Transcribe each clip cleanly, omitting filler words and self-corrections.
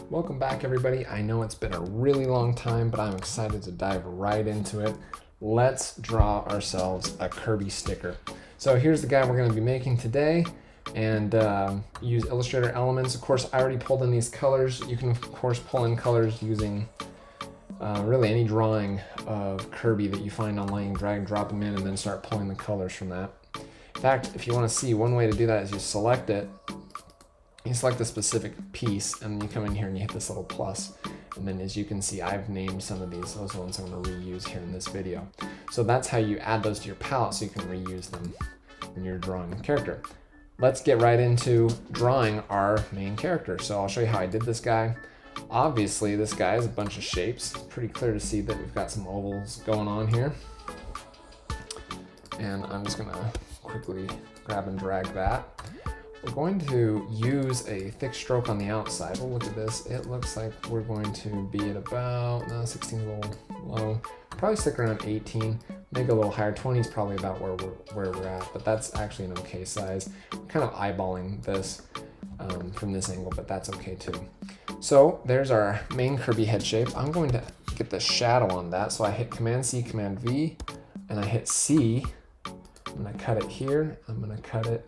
Welcome back, everybody. I know it's been a really long time, but I'm excited to dive right into it. Let's draw ourselves a Kirby sticker. So here's the guy we're going to be making today, and use Illustrator elements. Of course, I already pulled in these colors. You can, of course, pull in colors using really any drawing of Kirby that you find online. You drag and drop them in and then start pulling the colors from that. In fact, if you want to see, one way to do that is you select it. You select a specific piece, and then you come in here and you hit this little plus. And then as you can see, I've named some of these. Those are the ones I'm going to reuse here in this video. So that's how you add those to your palette so you can reuse them when you're drawing a character. Let's get right into drawing our main character. So I'll show you how I did this guy. Obviously, this guy has a bunch of shapes. Pretty clear to see that we've got some ovals going on here. And I'm just going to quickly grab and drag that. We're going to use a thick stroke on the outside. We'll look at this. It looks like we're going to be at about 16 a little low. Probably stick around 18, maybe a little higher. 20 is probably about where we're at, but that's actually an okay size. I'm kind of eyeballing this from this angle, but that's okay too. So there's our main Kirby head shape. I'm going to get the shadow on that. So I hit Command C, Command V, and I hit C. I'm going to cut it here. I'm going to cut it.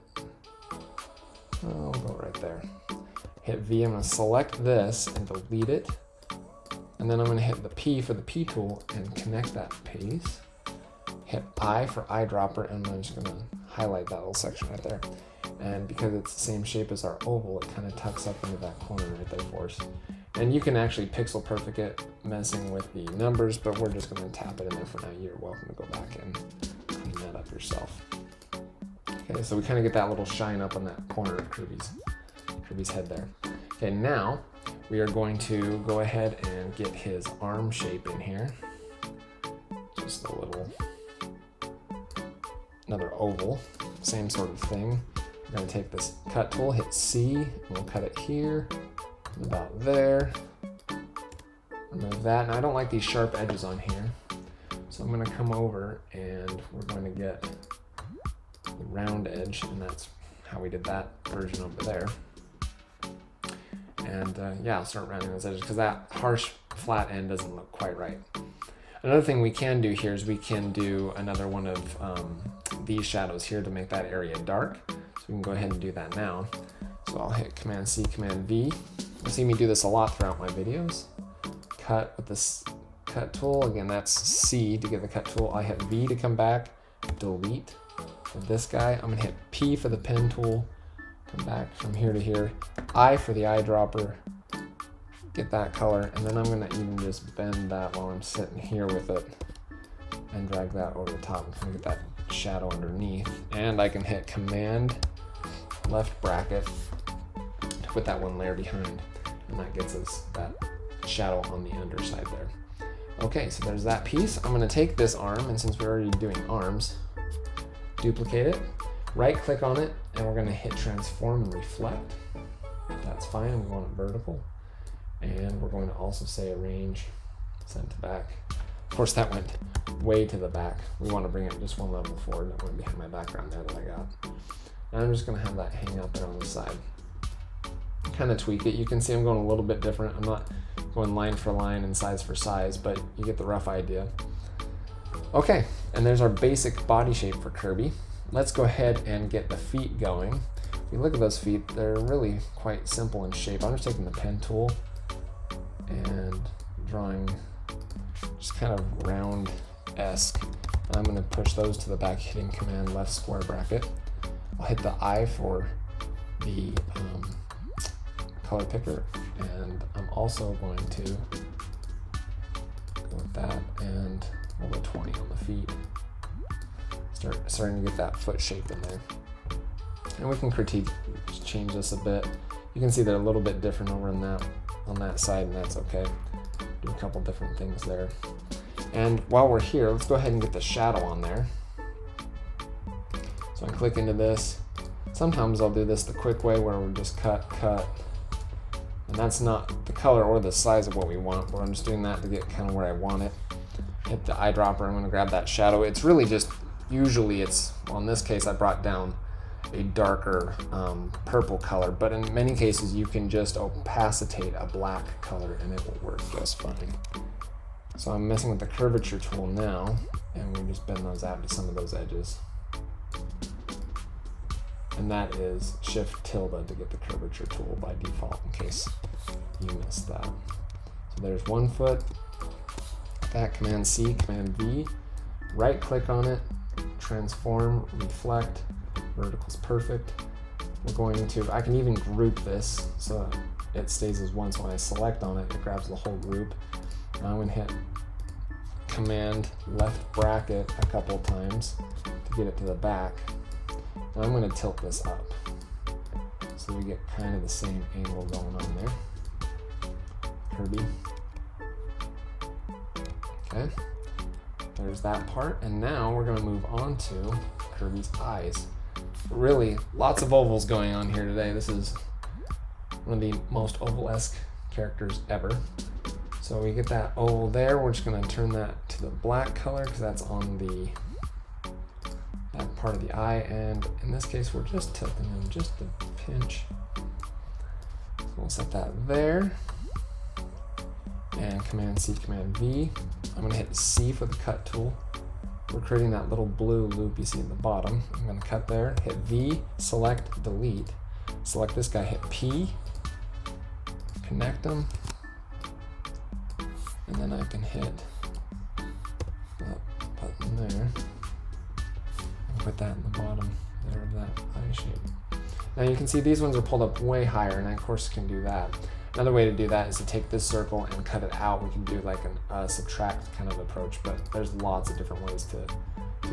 I'll go right there. Hit V, I'm going to select this and delete it. And then I'm going to hit the P for the P tool and connect that piece. Hit I for eyedropper, and I'm just going to highlight that little section right there. And because it's the same shape as our oval, it kind of tucks up into that corner right there for us. And you can actually pixel perfect it messing with the numbers, but we're just going to tap it in there for now. You're welcome to go back and clean that up yourself. Okay, so we kind of get that little shine up on that corner of Kirby's head there. Okay, now we are going to go ahead and get his arm shape in here. Just a little, another oval, same sort of thing. We're going to take this cut tool, hit C, and we'll cut it here, about there. Remove that. Now I don't like these sharp edges on here, so I'm going to come over and we're going to get the round edge, and that's how we did that version over there. And yeah, I'll start rounding those edges because that harsh flat end doesn't look quite right. Another thing we can do here is we can do another one of these shadows here to make that area dark. So we can go ahead and do that now. So I'll hit Command C, Command V. You'll see me do this a lot throughout my videos. Cut with this cut tool. Again, that's C to get the cut tool. I hit V to come back, delete. For this guy, I'm going to hit P for the pen tool, come back from here to here, I for the eyedropper, get that color, and then I'm going to even just bend that while I'm sitting here with it and drag that over the top and kind of get that shadow underneath. And I can hit Command left bracket to put that one layer behind, and that gets us that shadow on the underside there. Okay, so there's that piece. I'm going to take this arm, and since we're already doing arms, duplicate it, right click on it, and we're going to hit transform and reflect. That's fine, and we want it vertical. And we're going to also say arrange, send to back. Of course, that went way to the back. We want to bring it just one level forward. That went behind my background there that I got. And I'm just going to have that hang out there on the side. Kind of tweak it. You can see I'm going a little bit different. I'm not going line for line and size for size, but you get the rough idea. Okay, and there's our basic body shape for Kirby. Let's go ahead and get the feet going. If you look at those feet, they're really quite simple in shape. I'm just taking the pen tool and drawing just kind of round-esque. And I'm going to push those to the back, hitting Command left square bracket. I'll hit the I for the color picker, and I'm also going to go with that and we'll go 20 on the feet. Starting to get that foot shape in there. And we can just change this a bit. You can see they're a little bit different over on that side, and that's okay. Do a couple different things there. And while we're here, let's go ahead and get the shadow on there. So I click into this. Sometimes I'll do this the quick way where we just cut. And that's not the color or the size of what we want, but I'm just doing that to get kind of where I want it. Hit the eyedropper, I'm going to grab that shadow. It's really just, usually it's, well in this case I brought down a darker purple color, but in many cases you can just opacitate a black color and it will work just fine. So I'm messing with the curvature tool now, and we just bend those out to some of those edges. And that is Shift tilde to get the curvature tool by default, in case you missed that. So there's one foot. That Command C, Command V, right click on it, transform, reflect, vertical's perfect. We're going to, I can even group this so it stays as one, so when I select on it, it grabs the whole group. Now I'm going to hit Command left bracket a couple times to get it to the back. And I'm going to tilt this up so we get kind of the same angle going on there. Kirby. Okay, there's that part, and now we're going to move on to Kirby's eyes. Really, lots of ovals going on here today. This is one of the most oval-esque characters ever. So we get that oval there. We're just going to turn that to the black color because that's on that part of the eye, and in this case we're just tilting them just a pinch. So we'll set that there, and Command C, Command V. I'm going to hit C for the cut tool. We're creating that little blue loop you see at the bottom. I'm going to cut there, hit V, select, delete. Select this guy, hit P, connect them, and then I can hit that button there. Put that in the bottom there of that eye shape. Now you can see these ones are pulled up way higher, and I of course can do that. Another way to do that is to take this circle and cut it out. We can do like a subtract kind of approach, but there's lots of different ways to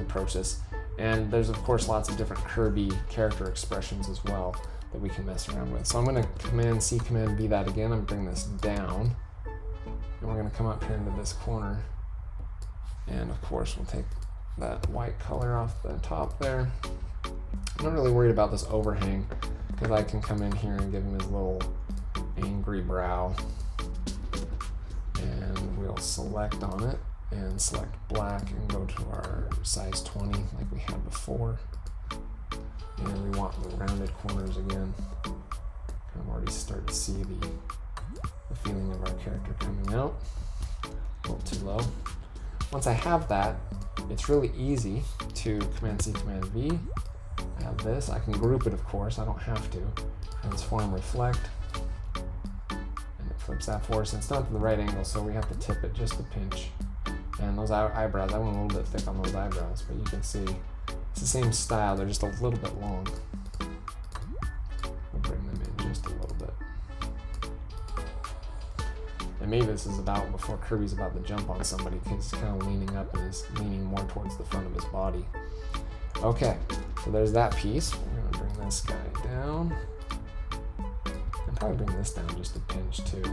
approach this. And there's of course lots of different Kirby character expressions as well that we can mess around with. So I'm going to Command C, Command V that again. I'm bring this down, and we're going to come up here into this corner, and of course we'll take that white color off the top there. I'm not really worried about this overhang because I can come in here and give him his little angry brow, and we'll select on it and select black and go to our size 20 like we had before, and we want the rounded corners again. I'm already starting to see the feeling of our character coming out. A little too low. Once I have that, it's really easy to Command C, Command V. I have this. I can group it, of course. I don't have to. Transform, reflect, and it flips that for us. It's not to the right angle, so we have to tip it just a pinch. And those eyebrows, I went a little bit thick on those eyebrows, but you can see it's the same style. They're just a little bit long. We'll bring them in just a little bit. And maybe this is about before Kirby's about to jump on somebody because he's kind of leaning up and is leaning more towards the front of his body. Okay, so there's that piece. We're going to bring this guy down. And probably bring this down just a pinch too.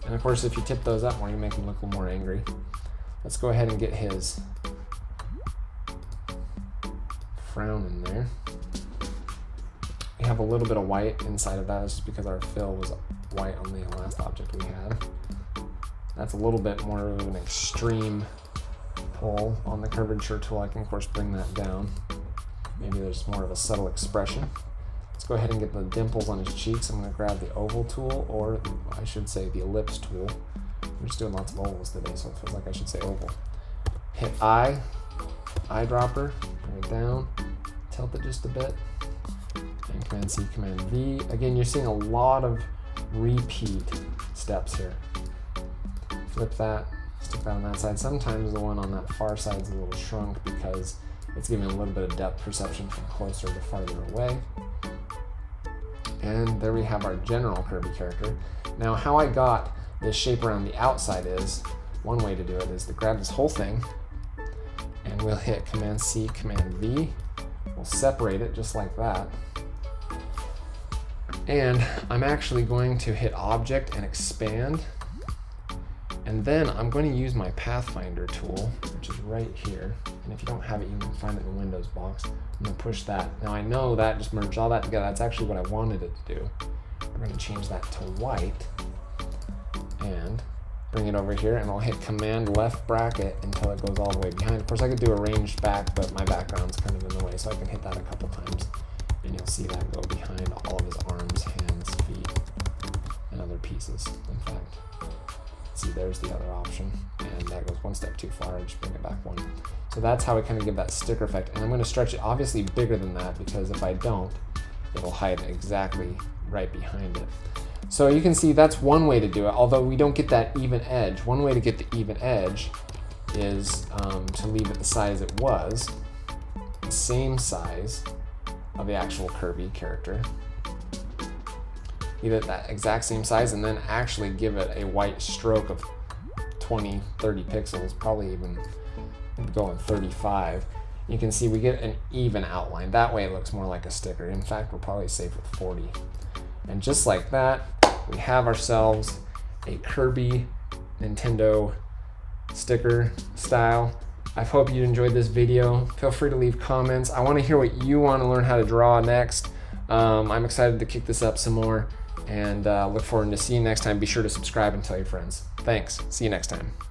And of course, if you tip those up more, you make him look a little more angry. Let's go ahead and get his frown in there. We have a little bit of white inside of that. It's just because our fill was white on the last object we had. That's a little bit more of an extreme pull on the curvature tool. I can of course bring that down. Maybe there's more of a subtle expression. Let's go ahead and get the dimples on his cheeks. I'm going to grab the oval tool, or I should say the ellipse tool. I'm just doing lots of ovals today, so it feels like I should say oval. Hit I, eyedropper, bring it down, tilt it just a bit, and Command C, Command V. Again, you're seeing a lot of repeat steps here. Flip that, stick that on that side. Sometimes the one on that far side is a little shrunk because it's giving a little bit of depth perception from closer to farther away. And there we have our general Kirby character. Now how I got this shape around the outside is, one way to do it is to grab this whole thing and we'll hit Command C, Command V. We'll separate it just like that. And I'm actually going to hit Object and Expand. And then I'm going to use my Pathfinder tool, which is right here. And if you don't have it, you can find it in the Windows box. I'm going to push that. Now I know that just merged all that together. That's actually what I wanted it to do. We're going to change that to white. And bring it over here, and I'll hit Command left bracket until it goes all the way behind. Of course, I could do arranged back, but my background's kind of in the way, so I can hit that a couple times, and you'll see that go behind all of his arms, hands, feet, and other pieces. In fact, see, there's the other option, and that goes one step too far. I just bring it back one. So that's how we kind of give that sticker effect, and I'm going to stretch it obviously bigger than that, because if I don't, it'll hide exactly right behind it. So you can see that's one way to do it, although we don't get that even edge. One way to get the even edge is to leave it the size it was, the same size of the actual Kirby character. Leave it that exact same size, and then actually give it a white stroke of 20, 30 pixels, probably even going 35. You can see we get an even outline. That way it looks more like a sticker. In fact, we're probably safe with 40. And just like that, we have ourselves a Kirby Nintendo sticker style. I hope you enjoyed this video. Feel free to leave comments. I want to hear what you want to learn how to draw next. I'm excited to kick this up some more, and look forward to seeing you next time. Be sure to subscribe and tell your friends. Thanks. See you next time.